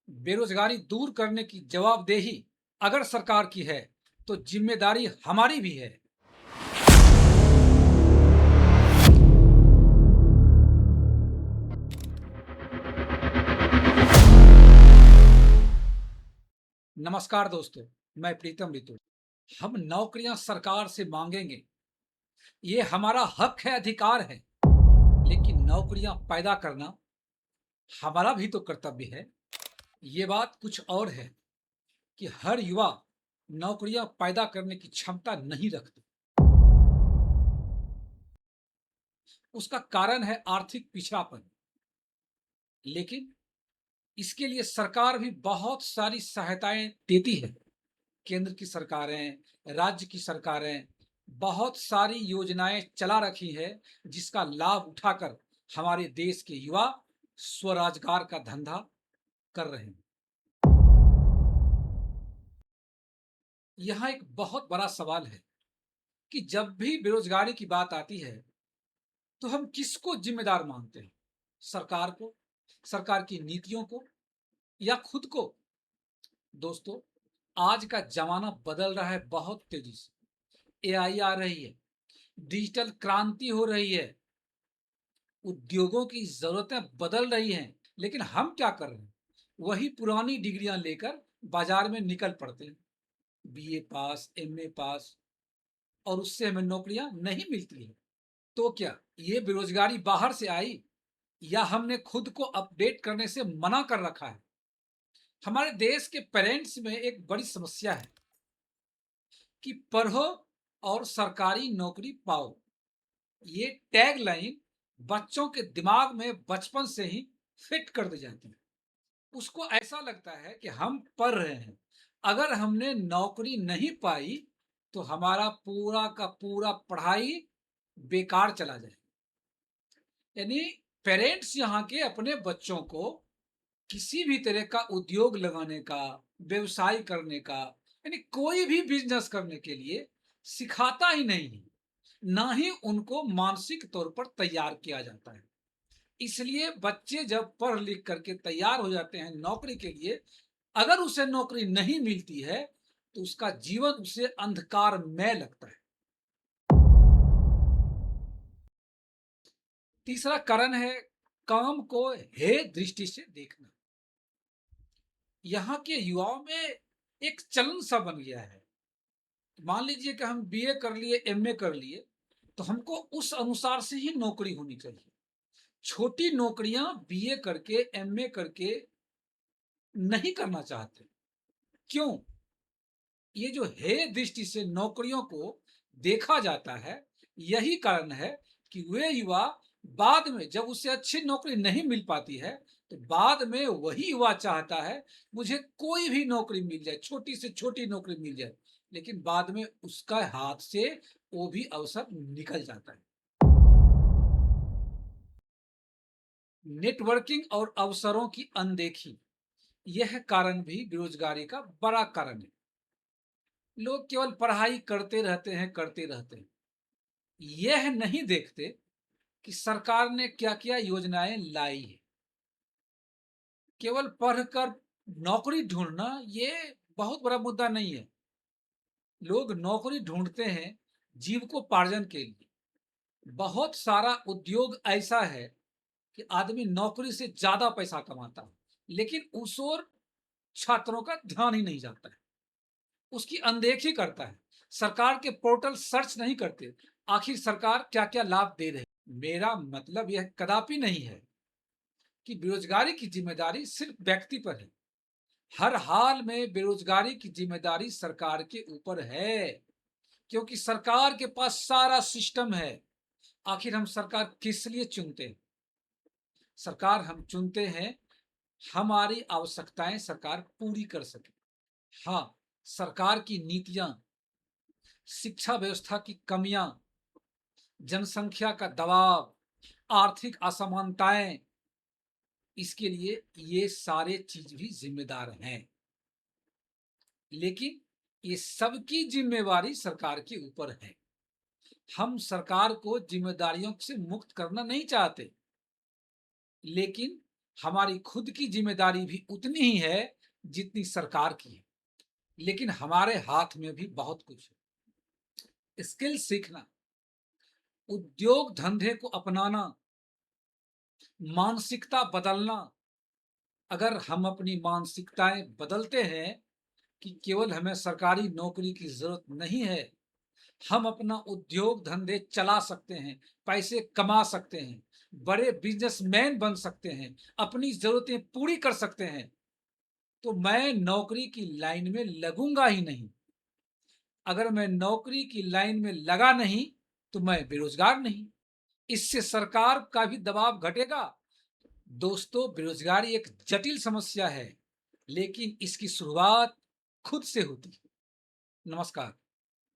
बेरोजगारी दूर करने की जवाबदेही अगर सरकार की है तो जिम्मेदारी हमारी भी है। नमस्कार दोस्तों, मैं प्रीतम ऋतु। हम नौकरियां सरकार से मांगेंगे, ये हमारा हक है, अधिकार है। लेकिन नौकरियां पैदा करना हमारा भी तो कर्तव्य है। ये बात कुछ और है कि हर युवा नौकरियां पैदा करने की क्षमता नहीं रखते। उसका कारण है आर्थिक पिछड़ापन। लेकिन इसके लिए सरकार भी बहुत सारी सहायताएं देती है। केंद्र की सरकारें, राज्य की सरकारें बहुत सारी योजनाएं चला रखी है, जिसका लाभ उठाकर हमारे देश के युवा स्वरोजगार का धंधा कर रहे हैं। यहाँ एक बहुत बड़ा सवाल है कि जब भी बेरोजगारी की बात आती है तो हम किसको जिम्मेदार मानते हैं? सरकार को, सरकार की नीतियों को, या खुद को? दोस्तों, आज का जमाना बदल रहा है बहुत तेजी से। एआई आ रही है, डिजिटल क्रांति हो रही है, उद्योगों की जरूरतें बदल रही हैं, लेकिन हम क्या कर रहे हैं? वही पुरानी डिग्रियां लेकर बाजार में निकल पड़ते हैं। बीए पास, एमए पास, और उससे हमें नौकरियां नहीं मिलती है। तो क्या ये बेरोजगारी बाहर से आई, या हमने खुद को अपडेट करने से मना कर रखा है? हमारे देश के पेरेंट्स में एक बड़ी समस्या है कि पढ़ो और सरकारी नौकरी पाओ। ये टैग लाइन बच्चों के दिमाग में बचपन से ही फिट कर दी जाती है। उसको ऐसा लगता है कि हम पढ़ रहे हैं, अगर हमने नौकरी नहीं पाई तो हमारा पूरा का पूरा पढ़ाई बेकार चला जाए। यानी पेरेंट्स यहाँ के अपने बच्चों को किसी भी तरह का उद्योग लगाने का, व्यवसाय करने का, यानी कोई भी बिजनेस करने के लिए सिखाता ही नहीं है। ना ही उनको मानसिक तौर पर तैयार किया जाता है। इसलिए बच्चे जब पढ़ लिख करके तैयार हो जाते हैं नौकरी के लिए, अगर उसे नौकरी नहीं मिलती है तो उसका जीवन उसे अंधकारमय लगता है। तीसरा कारण है काम को हे दृष्टि से देखना। यहाँ के युवाओं में एक चलन सा बन गया है। मान लीजिए कि हम बीए कर लिए, एमए कर लिए, तो हमको उस अनुसार से ही नौकरी होनी चाहिए। छोटी नौकरियां बीए करके, एमए करके नहीं करना चाहते। क्यों? ये जो हे दृष्टि से नौकरियों को देखा जाता है, यही कारण है कि वे युवा बाद में जब उसे अच्छी नौकरी नहीं मिल पाती है, तो बाद में वही युवा चाहता है मुझे कोई भी नौकरी मिल जाए, छोटी से छोटी नौकरी मिल जाए, लेकिन बाद में उसका हाथ से वो भी अवसर निकल जाता है। नेटवर्किंग और अवसरों की अनदेखी, यह कारण भी बेरोजगारी का बड़ा कारण है। लोग केवल पढ़ाई करते रहते हैं, यह नहीं देखते कि सरकार ने क्या क्या योजनाएं लाई है। केवल पढ़कर नौकरी ढूंढना ये बहुत बड़ा मुद्दा नहीं है। लोग नौकरी ढूंढते हैं जीविकोपार्जन के लिए। बहुत सारा उद्योग ऐसा है कि आदमी नौकरी से ज्यादा पैसा कमाता है, लेकिन उस ओर छात्रों का ध्यान ही नहीं जाता है, उसकी अनदेखी करता है। सरकार के पोर्टल सर्च नहीं करते, आखिर सरकार क्या क्या लाभ दे रही है। मेरा मतलब यह कदापि नहीं है कि बेरोजगारी की जिम्मेदारी सिर्फ व्यक्ति पर है। हर हाल में बेरोजगारी की जिम्मेदारी सरकार के ऊपर है, क्योंकि सरकार के पास सारा सिस्टम है। आखिर हम सरकार किस लिए चुनते हैं? सरकार हम चुनते हैं हमारी आवश्यकताएं सरकार पूरी कर सके। हाँ, सरकार की नीतियां, शिक्षा व्यवस्था की कमियां, जनसंख्या का दबाव, आर्थिक असमानताएं, इसके लिए ये सारे चीज भी जिम्मेदार हैं। लेकिन ये सबकी जिम्मेवारी सरकार के ऊपर है। हम सरकार को जिम्मेदारियों से मुक्त करना नहीं चाहते, लेकिन हमारी खुद की जिम्मेदारी भी उतनी ही है जितनी सरकार की है। लेकिन हमारे हाथ में भी बहुत कुछ है। स्किल सीखना, उद्योग धंधे को अपनाना, मानसिकता बदलना। अगर हम अपनी मानसिकताएं बदलते हैं कि केवल हमें सरकारी नौकरी की जरूरत नहीं है, हम अपना उद्योग धंधे चला सकते हैं, पैसे कमा सकते हैं, बड़े बिजनेसमैन बन सकते हैं, अपनी जरूरतें पूरी कर सकते हैं, तो मैं नौकरी की लाइन में लगूंगा ही नहीं। अगर मैं नौकरी की लाइन में लगा नहीं तो मैं बेरोजगार नहीं। इससे सरकार का भी दबाव घटेगा। दोस्तों, बेरोजगारी एक जटिल समस्या है, लेकिन इसकी शुरुआत खुद से होती है। नमस्कार।